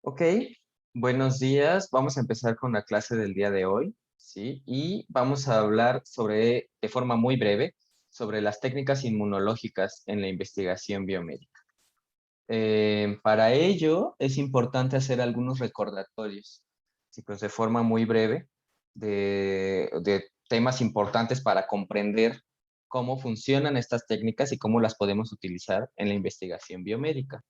Ok, buenos días. Vamos a empezar con la clase del día de hoy, ¿sí? Y vamos a hablar de forma muy breve, sobre las técnicas inmunológicas en la investigación biomédica. Para ello, es importante hacer algunos recordatorios, sí, pues de forma muy breve, de temas importantes para comprender cómo funcionan estas técnicas y cómo las podemos utilizar en la investigación biomédica.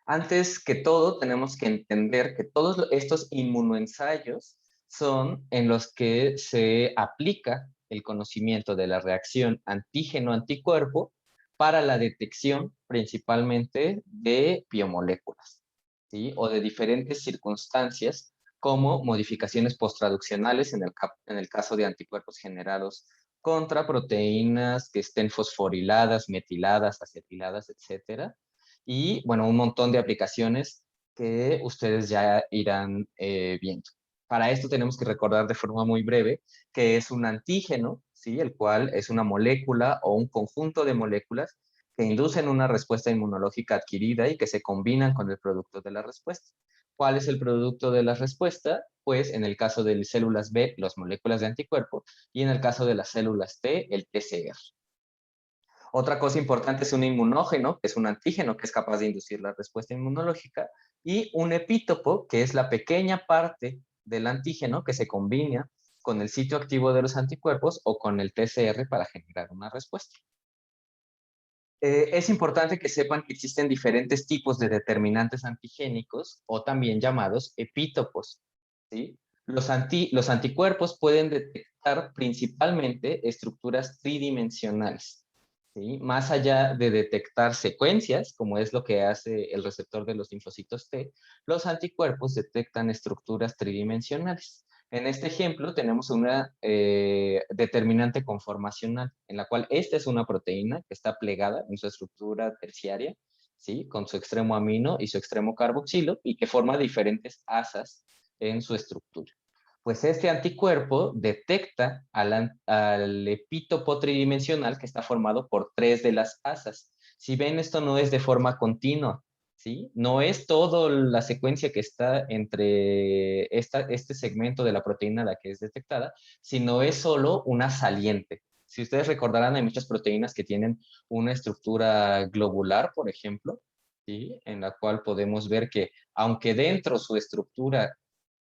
Antes que todo, tenemos que entender que todos estos inmunoensayos son en los que se aplica el conocimiento de la reacción antígeno-anticuerpo para la detección principalmente de biomoléculas, ¿sí? O de diferentes circunstancias como modificaciones posttraduccionales en el caso de anticuerpos generados contra proteínas que estén fosforiladas, metiladas, acetiladas, etcétera, y bueno, un montón de aplicaciones que ustedes ya irán viendo. Para esto tenemos que recordar de forma muy breve que es un antígeno, ¿sí? El cual es una molécula o un conjunto de moléculas que inducen una respuesta inmunológica adquirida y que se combinan con el producto de la respuesta. ¿Cuál es el producto de la respuesta? Pues en el caso de las células B, las moléculas de anticuerpo, y en el caso de las células T, el TCR. Otra cosa importante es un inmunógeno, que es un antígeno que es capaz de inducir la respuesta inmunológica, y un epítopo, que es la pequeña parte del antígeno que se combina con el sitio activo de los anticuerpos o con el TCR para generar una respuesta. Es importante que sepan que existen diferentes tipos de determinantes antigénicos o también llamados epítopos, ¿sí? Los anticuerpos pueden detectar principalmente estructuras tridimensionales, ¿sí? Más allá de detectar secuencias, como es lo que hace el receptor de los linfocitos T, los anticuerpos detectan estructuras tridimensionales. En este ejemplo tenemos una determinante conformacional, en la cual esta es una proteína que está plegada en su estructura terciaria, ¿sí? Con su extremo amino y su extremo carboxilo, y que forma diferentes asas en su estructura. Pues este anticuerpo detecta al epítopo tridimensional que está formado por tres de las asas. Si ven, esto no es de forma continua, ¿sí? No es toda la secuencia que está entre este segmento de la proteína la que es detectada, sino es solo una saliente. Si ustedes recordarán, hay muchas proteínas que tienen una estructura globular, por ejemplo, ¿sí? En la cual podemos ver que, aunque dentro su estructura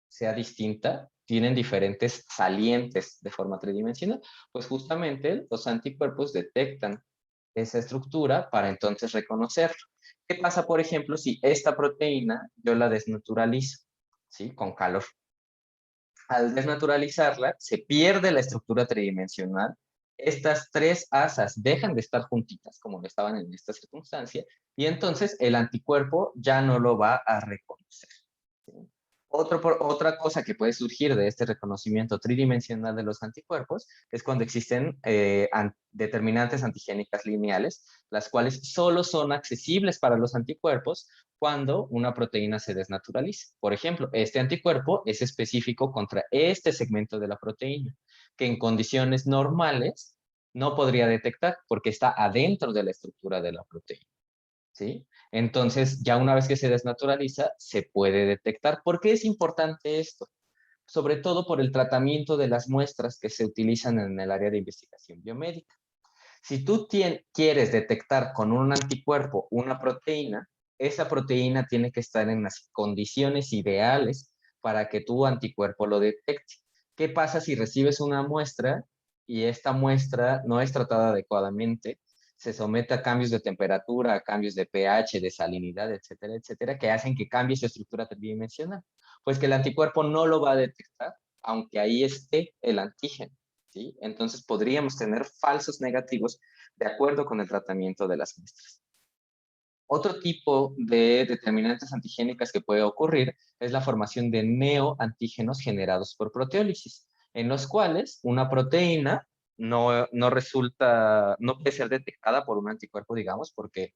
sea distinta, tienen diferentes salientes de forma tridimensional, pues justamente los anticuerpos detectan esa estructura para entonces reconocerlo. ¿Qué pasa, por ejemplo, si esta proteína yo la desnaturalizo, ¿sí? Con calor. Al desnaturalizarla, se pierde la estructura tridimensional. Estas tres asas dejan de estar juntitas, como lo estaban en esta circunstancia, y entonces el anticuerpo ya no lo va a reconocer, ¿sí? Otra cosa que puede surgir de este reconocimiento tridimensional de los anticuerpos es cuando existen determinantes antigénicas lineales, las cuales solo son accesibles para los anticuerpos cuando una proteína se desnaturaliza. Por ejemplo, este anticuerpo es específico contra este segmento de la proteína, que en condiciones normales no podría detectar porque está adentro de la estructura de la proteína, ¿sí? Entonces, ya una vez que se desnaturaliza, se puede detectar. ¿Por qué es importante esto? Sobre todo por el tratamiento de las muestras que se utilizan en el área de investigación biomédica. Si tú quieres detectar con un anticuerpo una proteína, esa proteína tiene que estar en las condiciones ideales para que tu anticuerpo lo detecte. ¿Qué pasa si recibes una muestra y esta muestra no es tratada adecuadamente? Se somete a cambios de temperatura, a cambios de pH, de salinidad, etcétera, etcétera, que hacen que cambie su estructura tridimensional. Pues que el anticuerpo no lo va a detectar, aunque ahí esté el antígeno, ¿sí? Entonces podríamos tener falsos negativos de acuerdo con el tratamiento de las muestras. Otro tipo de determinantes antigénicas que puede ocurrir es la formación de neoantígenos generados por proteólisis, en los cuales una proteína no puede ser detectada por un anticuerpo, digamos, porque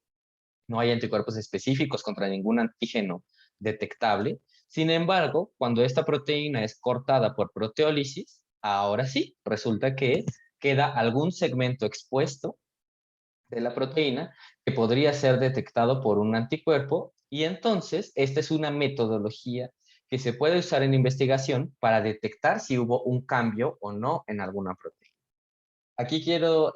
no hay anticuerpos específicos contra ningún antígeno detectable. Sin embargo, cuando esta proteína es cortada por proteólisis, ahora sí, resulta que queda algún segmento expuesto de la proteína que podría ser detectado por un anticuerpo, y entonces esta es una metodología que se puede usar en investigación para detectar si hubo un cambio o no en alguna proteína. Aquí quiero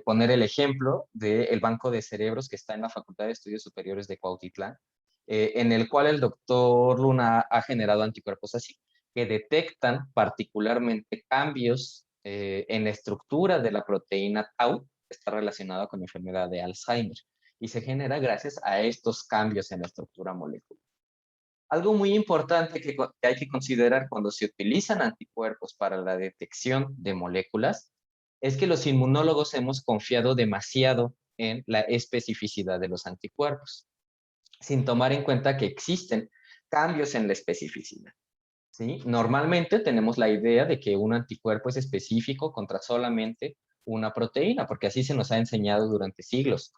poner el ejemplo del Banco de Cerebros que está en la Facultad de Estudios Superiores de Cuautitlán, en el cual el doctor Luna ha generado anticuerpos así, que detectan particularmente cambios en la estructura de la proteína tau, que está relacionada con la enfermedad de Alzheimer, y se genera gracias a estos cambios en la estructura molecular. Algo muy importante que hay que considerar cuando se utilizan anticuerpos para la detección de moléculas es que los inmunólogos hemos confiado demasiado en la especificidad de los anticuerpos, sin tomar en cuenta que existen cambios en la especificidad. ¿Sí? Normalmente tenemos la idea de que un anticuerpo es específico contra solamente una proteína, porque así se nos ha enseñado durante siglos.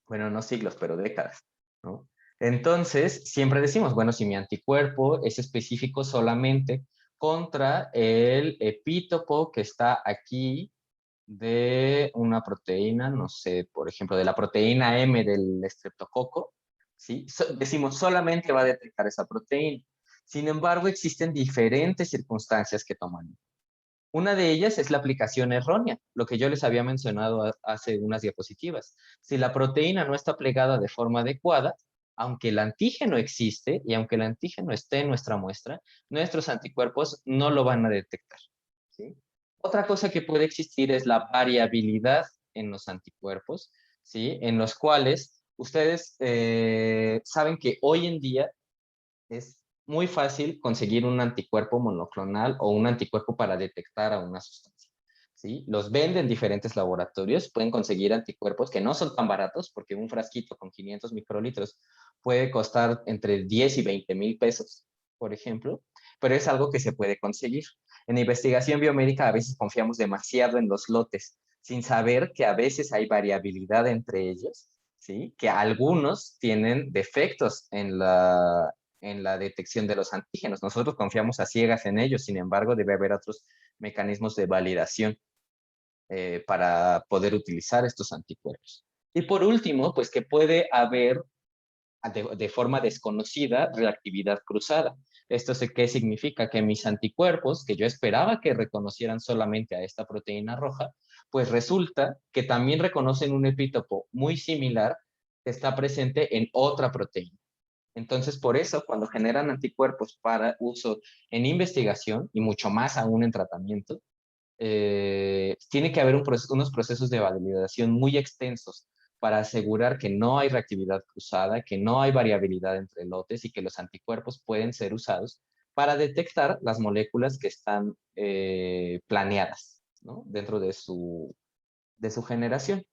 Bueno, no siglos, pero décadas, ¿no? Entonces, siempre decimos, bueno, si mi anticuerpo es específico solamente contra el epítopo que está aquí de una proteína, no sé, por ejemplo, de la proteína M del estreptococo, ¿sí? Decimos solamente va a detectar esa proteína. Sin embargo, existen diferentes circunstancias que toman. Una de ellas es la aplicación errónea, lo que yo les había mencionado hace unas diapositivas. Si la proteína no está plegada de forma adecuada, aunque el antígeno existe y aunque el antígeno esté en nuestra muestra, nuestros anticuerpos no lo van a detectar. ¿Sí? Otra cosa que puede existir es la variabilidad en los anticuerpos, ¿sí? En los cuales ustedes saben que hoy en día es muy fácil conseguir un anticuerpo monoclonal o un anticuerpo para detectar a una sustancia. ¿Sí? Los venden en diferentes laboratorios, pueden conseguir anticuerpos que no son tan baratos, porque un frasquito con 500 microlitros puede costar entre 10 y 20 mil pesos, por ejemplo, pero es algo que se puede conseguir. En investigación biomédica a veces confiamos demasiado en los lotes, sin saber que a veces hay variabilidad entre ellos, ¿sí? Que algunos tienen defectos en la detección de los antígenos. Nosotros confiamos a ciegas en ellos, sin embargo, debe haber otros mecanismos de validación para poder utilizar estos anticuerpos. Y por último, pues que puede haber de forma desconocida reactividad cruzada. ¿Esto qué significa? Que mis anticuerpos, que yo esperaba que reconocieran solamente a esta proteína roja, pues resulta que también reconocen un epítopo muy similar que está presente en otra proteína. Entonces, por eso, cuando generan anticuerpos para uso en investigación y mucho más aún en tratamiento, tiene que haber unos procesos de validación muy extensos para asegurar que no hay reactividad cruzada, que no hay variabilidad entre lotes y que los anticuerpos pueden ser usados para detectar las moléculas que están planeadas, ¿no? Dentro de su generación.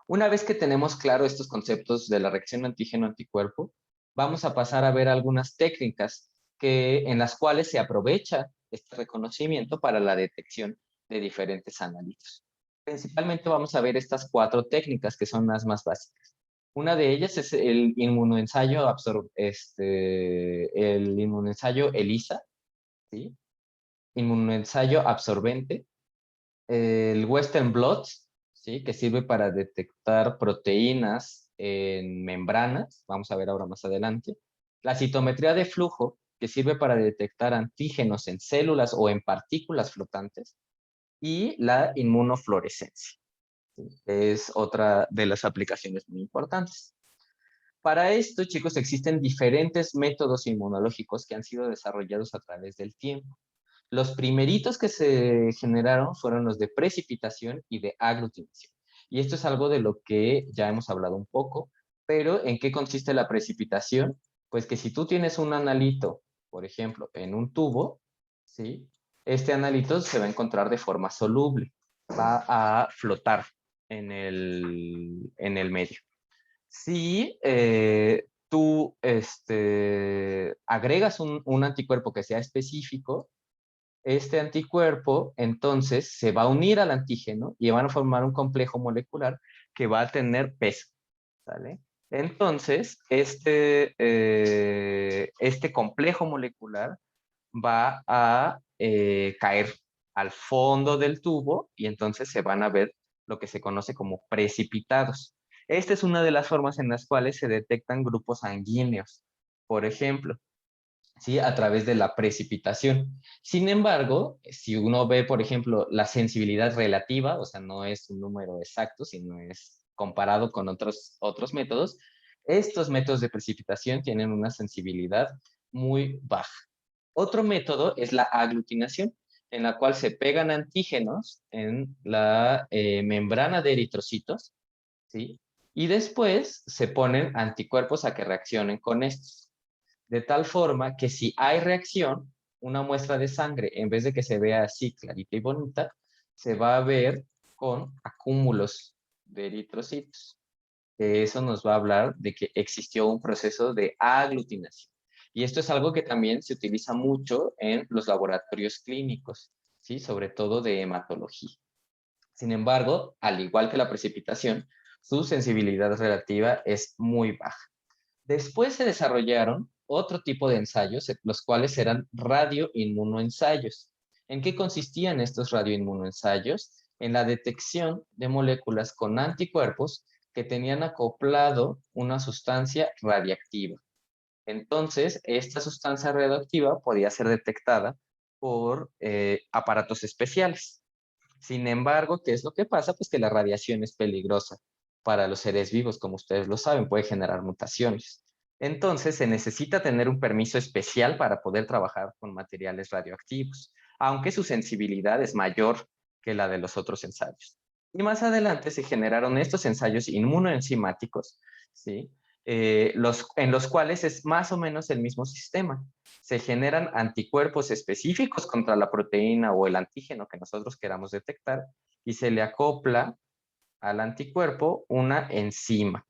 Una vez que tenemos claro estos conceptos de la reacción antígeno-anticuerpo, vamos a pasar a ver algunas técnicas en las cuales se aprovecha este reconocimiento para la detección de diferentes analitos. Principalmente vamos a ver estas 4 técnicas que son las más básicas. Una de ellas es el inmunoensayo, el inmunoensayo ELISA, ¿sí? Inmunoensayo absorbente, el Western blot, ¿sí? Que sirve para detectar proteínas en membranas, vamos a ver ahora más adelante. La citometría de flujo, que sirve para detectar antígenos en células o en partículas flotantes. Y la inmunofluorescencia, ¿sí? Es otra de las aplicaciones muy importantes. Para esto, chicos, existen diferentes métodos inmunológicos que han sido desarrollados a través del tiempo. Los primeritos que se generaron fueron los de precipitación y de aglutinación. Y esto es algo de lo que ya hemos hablado un poco, pero ¿en qué consiste la precipitación? Pues que si tú tienes un analito, por ejemplo, en un tubo, ¿sí? Este analito se va a encontrar de forma soluble, va a flotar en el medio. Si tú agregas un anticuerpo que sea específico, este anticuerpo entonces se va a unir al antígeno y van a formar un complejo molecular que va a tener peso, ¿sale? Entonces, este complejo molecular va a caer al fondo del tubo y entonces se van a ver lo que se conoce como precipitados. Esta es una de las formas en las cuales se detectan grupos sanguíneos, por ejemplo, ¿sí? A través de la precipitación. Sin embargo, si uno ve, por ejemplo, la sensibilidad relativa, o sea, no es un número exacto, sino es comparado con otros métodos, estos métodos de precipitación tienen una sensibilidad muy baja. Otro método es la aglutinación, en la cual se pegan antígenos en la membrana de eritrocitos, ¿sí? Y después se ponen anticuerpos a que reaccionen con estos. De tal forma que si hay reacción, una muestra de sangre, en vez de que se vea así clarita y bonita, se va a ver con acúmulos de eritrocitos. Eso nos va a hablar de que existió un proceso de aglutinación. Y esto es algo que también se utiliza mucho en los laboratorios clínicos, ¿sí? Sobre todo de hematología. Sin embargo, al igual que la precipitación, su sensibilidad relativa es muy baja. Después se desarrollaron otro tipo de ensayos, los cuales eran radioinmunoensayos. ¿En qué consistían estos radioinmunoensayos? En la detección de moléculas con anticuerpos que tenían acoplado una sustancia radiactiva. Entonces, esta sustancia radioactiva podía ser detectada por aparatos especiales. Sin embargo, ¿qué es lo que pasa? Pues que la radiación es peligrosa para los seres vivos, como ustedes lo saben, puede generar mutaciones. Entonces, se necesita tener un permiso especial para poder trabajar con materiales radioactivos, aunque su sensibilidad es mayor que la de los otros ensayos. Y más adelante se generaron estos ensayos inmunoenzimáticos, ¿sí? En los cuales es más o menos el mismo sistema. Se generan anticuerpos específicos contra la proteína o el antígeno que nosotros queramos detectar y se le acopla al anticuerpo una enzima,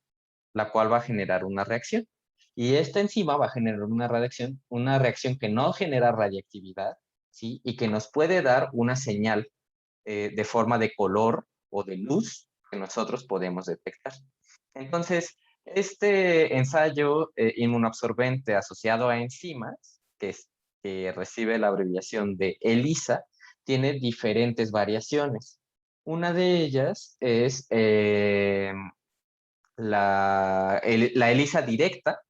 la cual va a generar una reacción. Y esta enzima va a generar una reacción que no genera radiactividad, ¿sí? Y que nos puede dar una señal de forma de color o de luz que nosotros podemos detectar. Entonces, este ensayo inmunoabsorbente asociado a enzimas, que recibe la abreviación de ELISA, tiene diferentes variaciones. Una de ellas es la ELISA directa,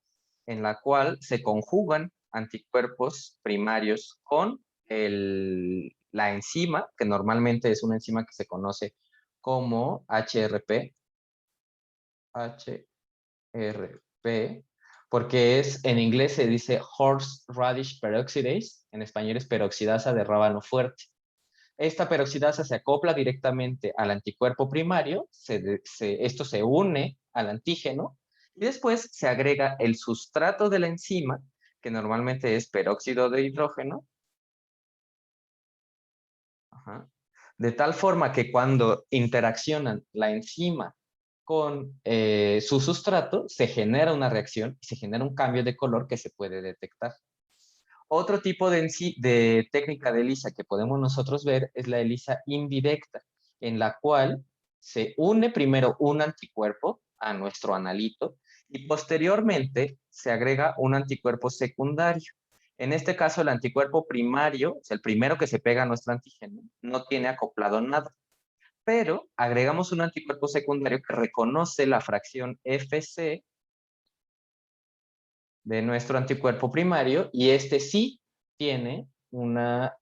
en la cual se conjugan anticuerpos primarios con la enzima, que normalmente es una enzima que se conoce como HRP, porque en inglés se dice horseradish peroxidase, en español es peroxidasa de rábano fuerte. Esta peroxidasa se acopla directamente al anticuerpo primario, esto se une al antígeno y después se agrega el sustrato de la enzima, que normalmente es peróxido de hidrógeno, ajá, de tal forma que cuando interaccionan la enzima con su sustrato, se genera una reacción y se genera un cambio de color que se puede detectar. Otro tipo de técnica de ELISA que podemos nosotros ver es la ELISA indirecta, en la cual se une primero un anticuerpo a nuestro analito y posteriormente se agrega un anticuerpo secundario. En este caso, el anticuerpo primario, o sea, el primero que se pega a nuestro antígeno, no tiene acoplado nada, pero agregamos un anticuerpo secundario que reconoce la fracción Fc de nuestro anticuerpo primario y este sí tiene una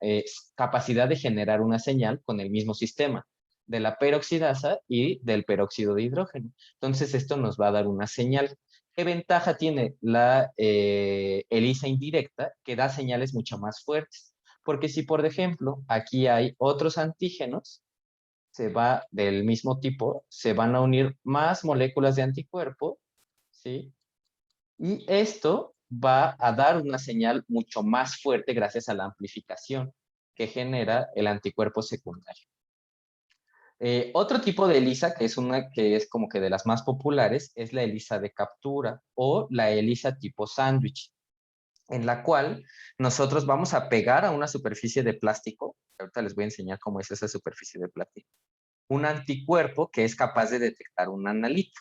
capacidad de generar una señal con el mismo sistema de la peroxidasa y del peróxido de hidrógeno. Entonces esto nos va a dar una señal. ¿Qué ventaja tiene la ELISA indirecta? Que da señales mucho más fuertes. Porque si, por ejemplo, aquí hay otros antígenos, del mismo tipo, se van a unir más moléculas de anticuerpo, ¿sí? Y esto va a dar una señal mucho más fuerte gracias a la amplificación que genera el anticuerpo secundario. Otro tipo de ELISA, que es una que es como que de las más populares, es la ELISA de captura o la ELISA tipo sándwich, en la cual nosotros vamos a pegar a una superficie de plástico, ahorita les voy a enseñar cómo es esa superficie de plástico, un anticuerpo que es capaz de detectar un analito.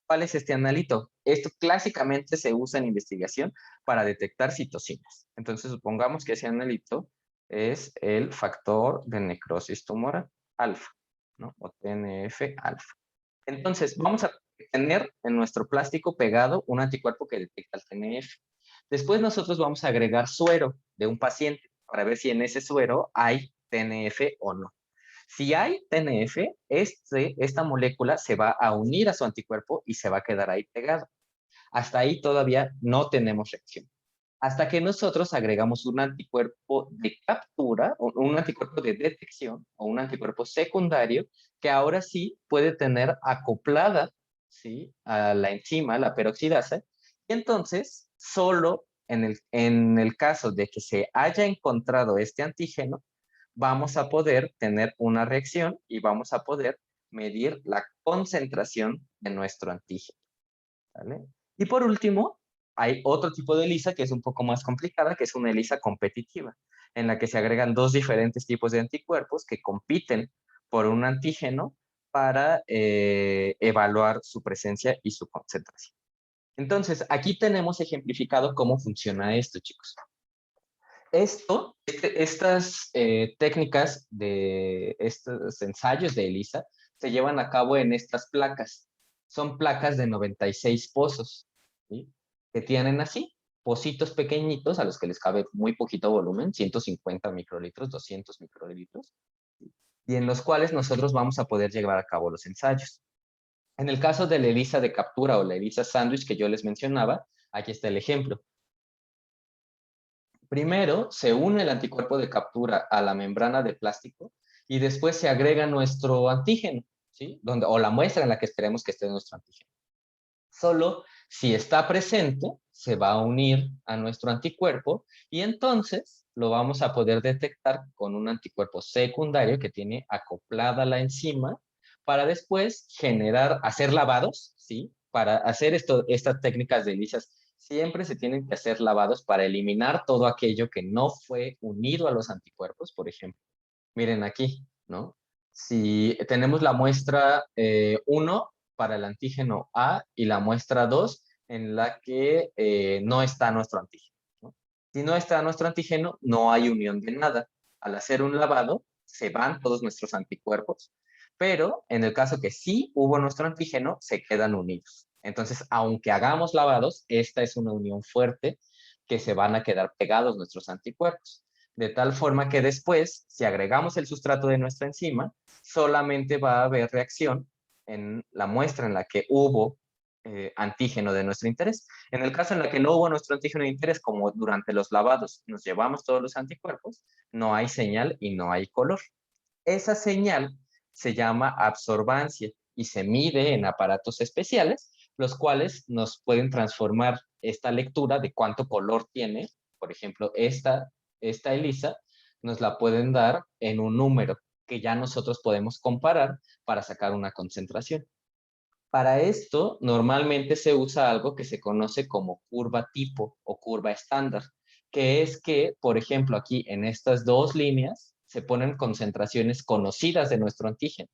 ¿Cuál es este analito? Esto clásicamente se usa en investigación para detectar citocinas. Entonces, supongamos que ese analito es el factor de necrosis tumoral, alfa. ¿no? O TNF-alfa. Entonces, vamos a tener en nuestro plástico pegado un anticuerpo que detecta el TNF. Después nosotros vamos a agregar suero de un paciente para ver si en ese suero hay TNF o no. Si hay TNF, esta molécula se va a unir a su anticuerpo y se va a quedar ahí pegado. Hasta ahí todavía no tenemos reacción. Hasta que nosotros agregamos un anticuerpo de captura, o un anticuerpo de detección, o un anticuerpo secundario, que ahora sí puede tener acoplada, ¿sí?, a la enzima, la peroxidasa, y entonces solo en el caso de que se haya encontrado este antígeno, vamos a poder tener una reacción y vamos a poder medir la concentración de nuestro antígeno, ¿vale? Y por último, hay otro tipo de ELISA que es un poco más complicada, que es una ELISA competitiva, en la que se agregan dos diferentes tipos de anticuerpos que compiten por un antígeno para evaluar su presencia y su concentración. Entonces, aquí tenemos ejemplificado cómo funciona esto, chicos. Estas técnicas de estos ensayos de ELISA se llevan a cabo en estas placas. Son placas de 96 pozos, ¿sí?, que tienen así, pocitos pequeñitos a los que les cabe muy poquito volumen, 150 microlitros, 200 microlitros, ¿sí?, y en los cuales nosotros vamos a poder llevar a cabo los ensayos. En el caso de la ELISA de captura o la ELISA sándwich que yo les mencionaba, aquí está el ejemplo. Primero se une el anticuerpo de captura a la membrana de plástico y después se agrega nuestro antígeno, ¿sí? O la muestra en la que esperemos que esté nuestro antígeno. Solo si está presente, se va a unir a nuestro anticuerpo y entonces lo vamos a poder detectar con un anticuerpo secundario que tiene acoplada la enzima para después hacer lavados, ¿sí? Para hacer estas técnicas de ELISA siempre se tienen que hacer lavados para eliminar todo aquello que no fue unido a los anticuerpos, por ejemplo. Miren aquí, ¿no? Si tenemos la muestra 1 para el antígeno A y la muestra 2 en la que no está nuestro antígeno, ¿no? Si no está nuestro antígeno, no hay unión de nada. Al hacer un lavado, se van todos nuestros anticuerpos, pero en el caso que sí hubo nuestro antígeno, se quedan unidos. Entonces, aunque hagamos lavados, esta es una unión fuerte que se van a quedar pegados nuestros anticuerpos. De tal forma que después, si agregamos el sustrato de nuestra enzima, solamente va a haber reacción en la muestra en la que hubo antígeno de nuestro interés. En el caso en el que no hubo nuestro antígeno de interés, como durante los lavados nos llevamos todos los anticuerpos, no hay señal y no hay color. Esa señal se llama absorbancia y se mide en aparatos especiales, los cuales nos pueden transformar esta lectura de cuánto color tiene. Por ejemplo, esta ELISA nos la pueden dar en un número que ya nosotros podemos comparar para sacar una concentración. Para esto, normalmente se usa algo que se conoce como curva tipo o curva estándar, que es que, por ejemplo, aquí en estas dos líneas se ponen concentraciones conocidas de nuestro antígeno,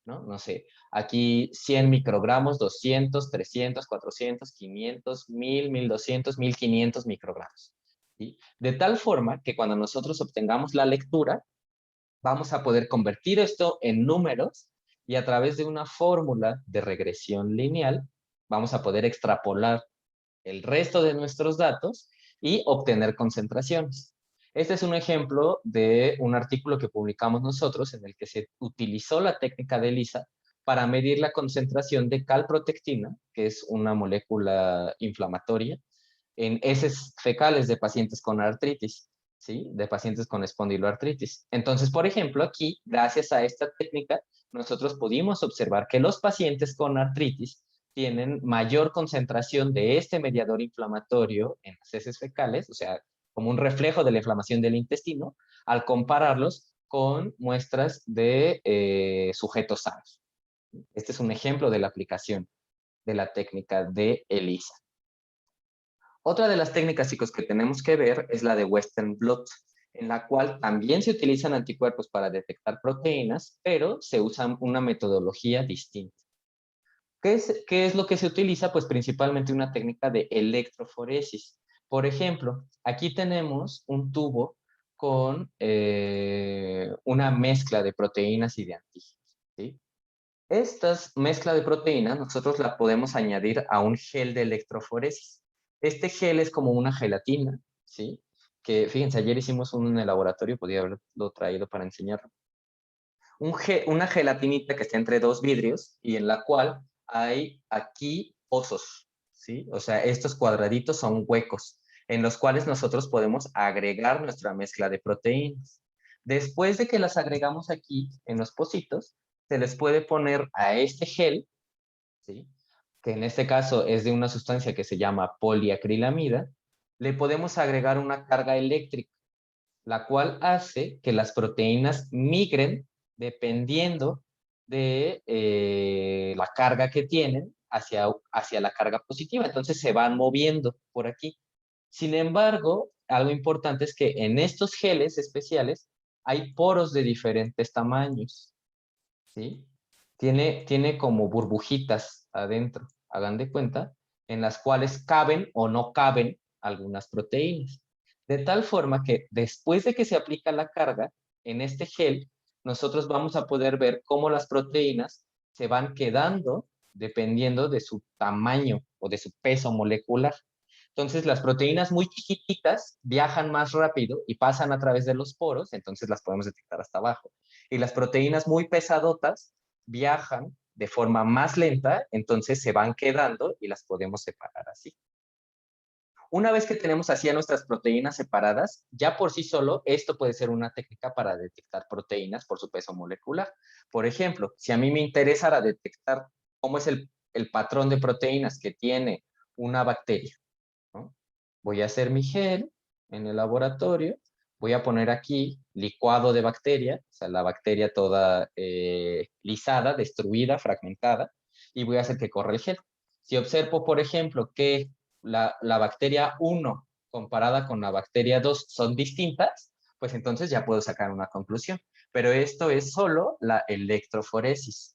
¿no? No sé, aquí 100 microgramos, 200, 300, 400, 500, 1000, 1200, 1500 microgramos, ¿sí? De tal forma que cuando nosotros obtengamos la lectura, vamos a poder convertir esto en números y a través de una fórmula de regresión lineal vamos a poder extrapolar el resto de nuestros datos y obtener concentraciones. Este es un ejemplo de un artículo que publicamos nosotros en el que se utilizó la técnica de ELISA para medir la concentración de calprotectina, que es una molécula inflamatoria, en heces fecales de pacientes con artritis, ¿sí? De pacientes con espondiloartritis. Entonces, por ejemplo, aquí, gracias a esta técnica, nosotros pudimos observar que los pacientes con artritis tienen mayor concentración de este mediador inflamatorio en las heces fecales, o sea, como un reflejo de la inflamación del intestino, al compararlos con muestras de sujetos sanos. Este es un ejemplo de la aplicación de la técnica de ELISA. Otra de las técnicas, chicos, que tenemos que ver es la de Western blot, en la cual también se utilizan anticuerpos para detectar proteínas, pero se usa una metodología distinta. ¿Qué es lo que se utiliza? Pues principalmente una técnica de electroforesis. Por ejemplo, aquí tenemos un tubo con una mezcla de proteínas y de antígenos. ¿sí? Estas mezcla de proteínas nosotros la podemos añadir a un gel de electroforesis. Este gel es como una gelatina, ¿sí? Que fíjense, ayer hicimos uno en el laboratorio, podía haberlo traído para enseñarlo. Una gelatinita que está entre dos vidrios y en la cual hay aquí pozos, ¿sí? O sea, estos cuadraditos son huecos en los cuales nosotros podemos agregar nuestra mezcla de proteínas. Después de que las agregamos aquí en los pocitos, se les puede poner a este gel, ¿sí? Que en este caso es de una sustancia que se llama poliacrilamida, le podemos agregar una carga eléctrica, la cual hace que las proteínas migren dependiendo de la carga que tienen hacia la carga positiva. Entonces se van moviendo por aquí. Sin embargo, algo importante es que en estos geles especiales hay poros de diferentes tamaños, ¿sí? Tiene como burbujitas adentro, hagan de cuenta, en las cuales caben o no caben algunas proteínas. De tal forma que después de que se aplica la carga en este gel, nosotros vamos a poder ver cómo las proteínas se van quedando dependiendo de su tamaño o de su peso molecular. Entonces, las proteínas muy chiquititas viajan más rápido y pasan a través de los poros, entonces las podemos detectar hasta abajo. Y las proteínas muy pesadotas viajan de forma más lenta, entonces se van quedando y las podemos separar así. Una vez que tenemos así a nuestras proteínas separadas, ya por sí solo, esto puede ser una técnica para detectar proteínas por su peso molecular. Por ejemplo, si a mí me interesara detectar cómo es el patrón de proteínas que tiene una bacteria, ¿no? Voy a hacer mi gel en el laboratorio, voy a poner aquí licuado de bacteria, o sea, la bacteria toda lisada, destruida, fragmentada, y voy a hacer que corra el gel. Si observo, por ejemplo, que la bacteria 1 comparada con la bacteria 2 son distintas, pues entonces ya puedo sacar una conclusión. Pero esto es solo la electroforesis.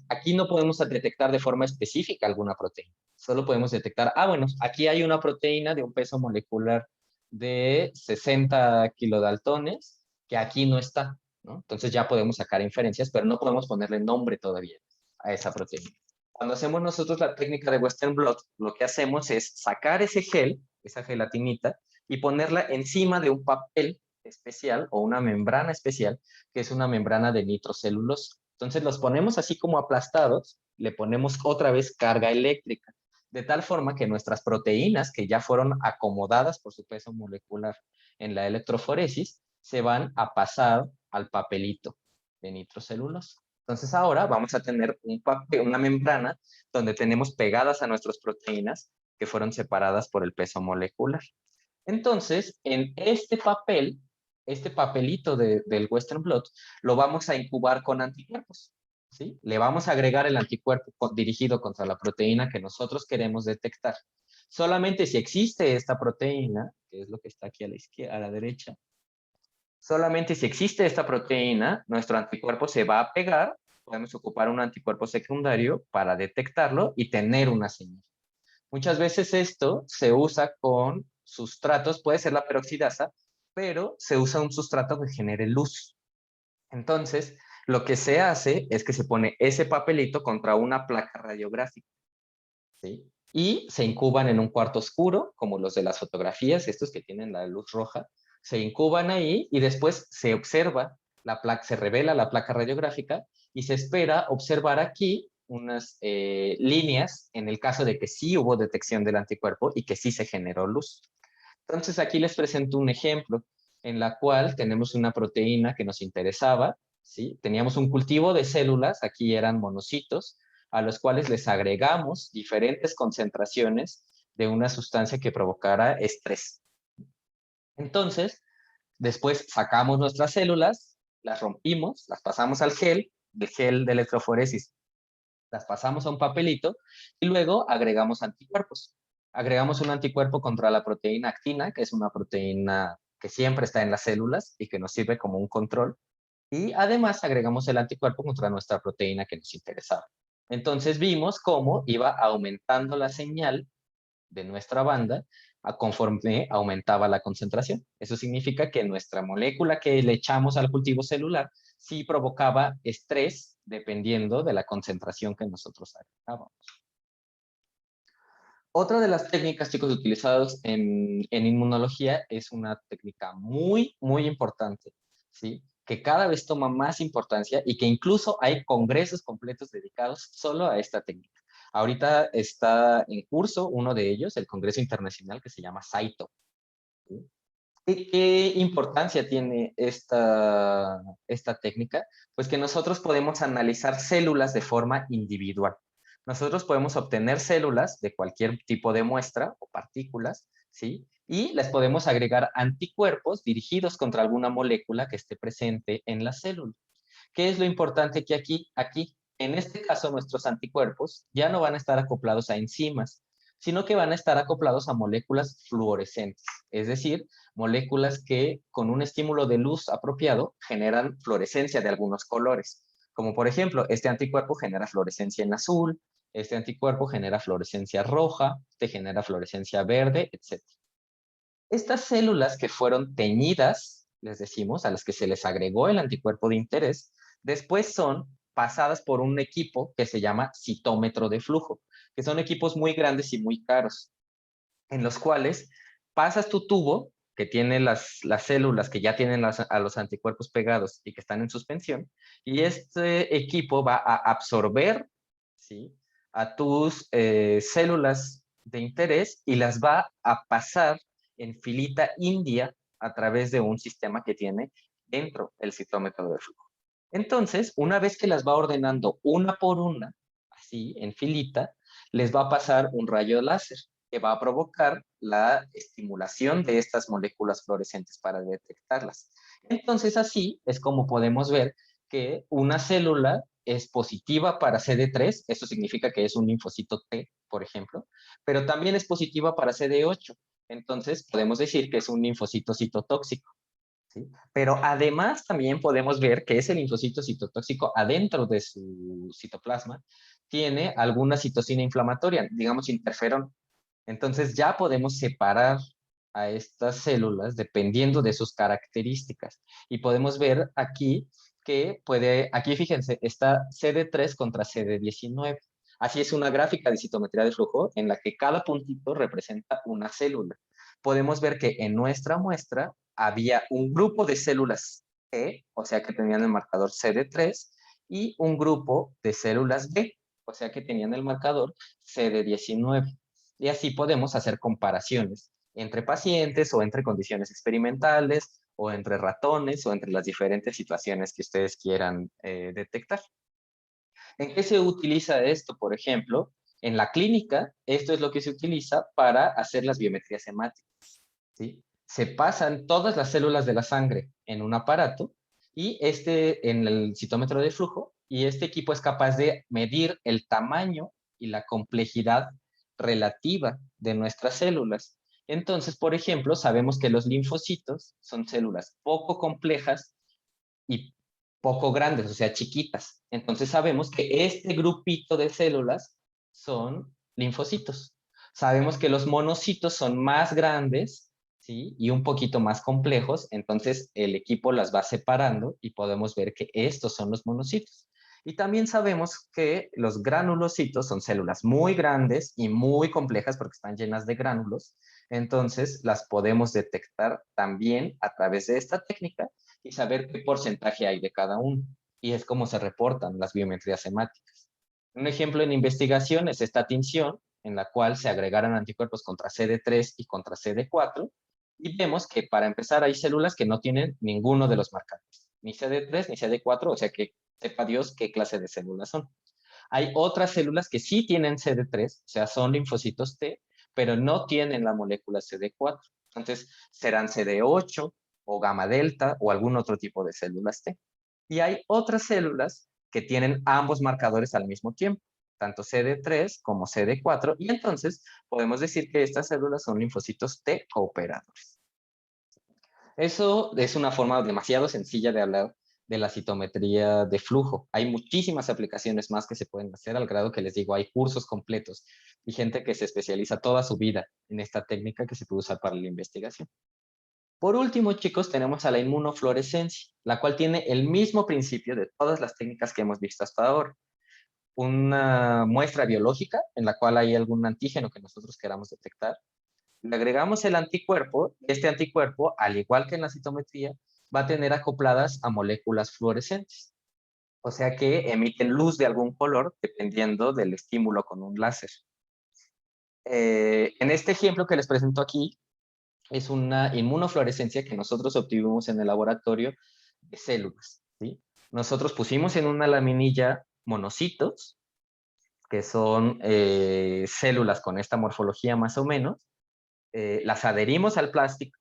Aquí no podemos detectar de forma específica alguna proteína. Solo podemos detectar, bueno, aquí hay una proteína de un peso molecular de 60 kilodaltones que aquí no está, ¿no? Entonces ya podemos sacar inferencias, pero no podemos ponerle nombre todavía a esa proteína. Cuando hacemos nosotros la técnica de Western blot, lo que hacemos es sacar ese gel, esa gelatinita, y ponerla encima de un papel especial o una membrana especial, que es una membrana de nitrocelulosa. Entonces los ponemos así como aplastados, le ponemos otra vez carga eléctrica, de tal forma que nuestras proteínas, que ya fueron acomodadas por su peso molecular en la electroforesis, se van a pasar al papelito de nitrocelulosa. Entonces ahora vamos a tener un papel, una membrana donde tenemos pegadas a nuestras proteínas que fueron separadas por el peso molecular. Entonces, en este papelito del Western blot, lo vamos a incubar con anticuerpos, ¿sí? Le vamos a agregar el anticuerpo dirigido contra la proteína que nosotros queremos detectar. Solamente si existe esta proteína, que es lo que está aquí a la izquierda, a la derecha, solamente si existe esta proteína, nuestro anticuerpo se va a pegar, podemos ocupar un anticuerpo secundario para detectarlo y tener una señal. Muchas veces esto se usa con sustratos, puede ser la peroxidasa, pero se usa un sustrato que genere luz. Entonces, lo que se hace es que se pone ese papelito contra una placa radiográfica, ¿sí? Y se incuban en un cuarto oscuro, como los de las fotografías, estos que tienen la luz roja, se incuban ahí y después se observa la placa, se revela la placa radiográfica y se espera observar aquí unas líneas en el caso de que sí hubo detección del anticuerpo y que sí se generó luz. Entonces aquí les presento un ejemplo en la cual tenemos una proteína que nos interesaba, ¿sí? Teníamos un cultivo de células, aquí eran monocitos, a los cuales les agregamos diferentes concentraciones de una sustancia que provocara estrés. Entonces, después sacamos nuestras células, las rompimos, las pasamos al gel, de gel de electroforesis, las pasamos a un papelito y luego agregamos anticuerpos. Agregamos un anticuerpo contra la proteína actina, que es una proteína que siempre está en las células y que nos sirve como un control. Y además agregamos el anticuerpo contra nuestra proteína que nos interesaba. Entonces vimos cómo iba aumentando la señal de nuestra banda conforme aumentaba la concentración. Eso significa que nuestra molécula que le echamos al cultivo celular sí provocaba estrés dependiendo de la concentración que nosotros agregábamos. Otra de las técnicas, chicos, utilizadas en inmunología es una técnica muy, muy importante, ¿sí? Que cada vez toma más importancia y que incluso hay congresos completos dedicados solo a esta técnica. Ahorita está en curso uno de ellos, el Congreso Internacional que se llama Saito. ¿Sí? ¿Qué importancia tiene esta técnica? Pues que nosotros podemos analizar células de forma individual. Nosotros podemos obtener células de cualquier tipo de muestra o partículas, ¿sí? Y les podemos agregar anticuerpos dirigidos contra alguna molécula que esté presente en la célula. ¿Qué es lo importante que aquí, en este caso, nuestros anticuerpos ya no van a estar acoplados a enzimas, sino que van a estar acoplados a moléculas fluorescentes, es decir, moléculas que con un estímulo de luz apropiado generan fluorescencia de algunos colores. Como por ejemplo, este anticuerpo genera fluorescencia en azul, este anticuerpo genera fluorescencia roja, este genera fluorescencia verde, etc. Estas células que fueron teñidas, les decimos, a las que se les agregó el anticuerpo de interés, después son pasadas por un equipo que se llama citómetro de flujo, que son equipos muy grandes y muy caros, en los cuales pasas tu tubo que tiene las células que ya tienen a los anticuerpos pegados y que están en suspensión, y este equipo va a absorber, ¿sí?, a tus células de interés y las va a pasar en filita india a través de un sistema que tiene dentro el citómetro de flujo. Entonces, una vez que las va ordenando una por una, así en filita, les va a pasar un rayo láser que va a provocar la estimulación de estas moléculas fluorescentes para detectarlas. Entonces, así es como podemos ver que una célula es positiva para CD3, eso significa que es un linfocito T, por ejemplo, pero también es positiva para CD8, entonces podemos decir que es un linfocito citotóxico. ¿Sí? Pero además también podemos ver que ese linfocito citotóxico adentro de su citoplasma tiene alguna citocina inflamatoria, digamos interferón. Entonces ya podemos separar a estas células dependiendo de sus características. Y podemos ver aquí que aquí fíjense, está CD3 contra CD19. Así es una gráfica de citometría de flujo en la que cada puntito representa una célula. Podemos ver que en nuestra muestra había un grupo de células E, o sea que tenían el marcador CD3, y un grupo de células B, o sea que tenían el marcador CD19. Y así podemos hacer comparaciones entre pacientes o entre condiciones experimentales o entre ratones o entre las diferentes situaciones que ustedes quieran detectar. ¿En qué se utiliza esto, por ejemplo? En la clínica, esto es lo que se utiliza para hacer las biometrías hemáticas, ¿sí? Se pasan todas las células de la sangre en un aparato y en el citómetro de flujo, y este equipo es capaz de medir el tamaño y la complejidad relativa de nuestras células. Entonces, por ejemplo, sabemos que los linfocitos son células poco complejas y poco grandes, o sea, chiquitas. Entonces sabemos que este grupito de células son linfocitos. Sabemos que los monocitos son más grandes, ¿sí? Y un poquito más complejos, entonces el equipo las va separando y podemos ver que estos son los monocitos. Y también sabemos que los granulocitos son células muy grandes y muy complejas porque están llenas de gránulos, entonces las podemos detectar también a través de esta técnica y saber qué porcentaje hay de cada uno. Y es como se reportan las biometrías hemáticas. Un ejemplo en investigación es esta tinción, en la cual se agregaron anticuerpos contra CD3 y contra CD4, y vemos que para empezar hay células que no tienen ninguno de los marcadores, ni CD3 ni CD4, o sea que sepa Dios qué clase de células son. Hay otras células que sí tienen CD3, o sea, son linfocitos T, pero no tienen la molécula CD4. Entonces, serán CD8 o gamma delta o algún otro tipo de células T. Y hay otras células que tienen ambos marcadores al mismo tiempo, tanto CD3 como CD4, y entonces podemos decir que estas células son linfocitos T cooperadores. Eso es una forma demasiado sencilla de hablar de la citometría de flujo. Hay muchísimas aplicaciones más que se pueden hacer, al grado que les digo, hay cursos completos y gente que se especializa toda su vida en esta técnica que se puede usar para la investigación. Por último, chicos, tenemos a la inmunofluorescencia, la cual tiene el mismo principio de todas las técnicas que hemos visto hasta ahora. Una muestra biológica en la cual hay algún antígeno que nosotros queramos detectar. Le agregamos el anticuerpo. Este anticuerpo, al igual que en la citometría, va a tener acopladas a moléculas fluorescentes. O sea que emiten luz de algún color dependiendo del estímulo con un láser. En este ejemplo que les presento aquí, es una inmunofluorescencia que nosotros obtuvimos en el laboratorio de células, ¿sí? Nosotros pusimos en una laminilla monocitos, que son células con esta morfología más o menos, las adherimos al plástico,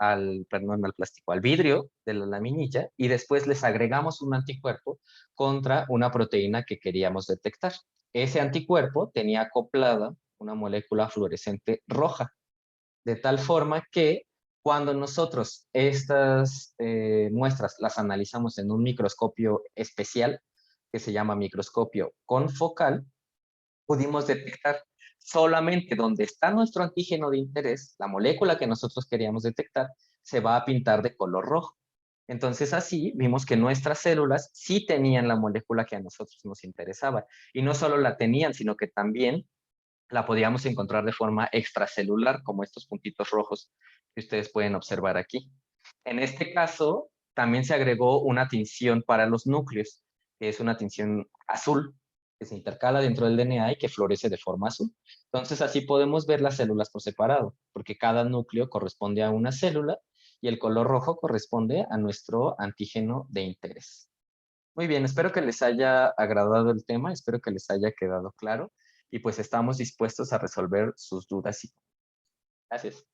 perdón, al plástico, al vidrio de la laminilla y después les agregamos un anticuerpo contra una proteína que queríamos detectar. Ese anticuerpo tenía acoplada una molécula fluorescente roja, de tal forma que cuando nosotros estas muestras las analizamos en un microscopio especial, que se llama microscopio confocal, pudimos detectar solamente donde está nuestro antígeno de interés, la molécula que nosotros queríamos detectar, se va a pintar de color rojo. Entonces así vimos que nuestras células sí tenían la molécula que a nosotros nos interesaba. Y no solo la tenían, sino que también la podíamos encontrar de forma extracelular, como estos puntitos rojos que ustedes pueden observar aquí. En este caso, también se agregó una tinción para los núcleos, que es una tinción azul, que se intercala dentro del DNA y que florece de forma azul. Entonces, así podemos ver las células por separado, porque cada núcleo corresponde a una célula y el color rojo corresponde a nuestro antígeno de interés. Muy bien, espero que les haya agradado el tema, espero que les haya quedado claro y pues estamos dispuestos a resolver sus dudas. Gracias.